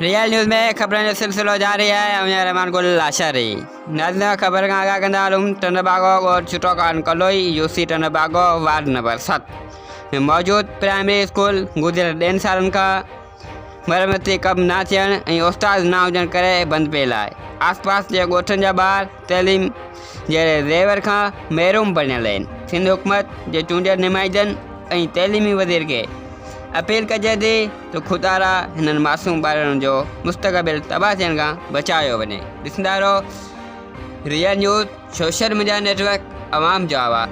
Real news में खबरें जो सिलसिलो जारी है उन्हें रहमान गुल लाशारी नाज़रीन खबर का आगाह कंदा हलूं टंडबागो और चुटोकान कलोई यूसी टंडबागो वार्ड नंबर 7 में मौजूद प्राइमरी स्कूल गुज़िरियल 2 सालनि खां मरम्मती कम न थियण ऐं उस्ताद न हुजण करे बंदि पियल आहे। आसपास जे ॻोठनि जा ॿार तइलीम जहिड़े ज़ेवर खां महरूम बणियल आहिनि। सिंध हुकूमत जे चूंडियल नुमाइंदनि ऐं तइलीमी वज़ीर खे अपील कजे थी त खुदारा हिननि मासूम ॿारनि जो मुस्तक़बिल तबाह थियण खां बचायो वञे। ॾिसंदा रहो real news, social media network, अवाम जो आवाज़।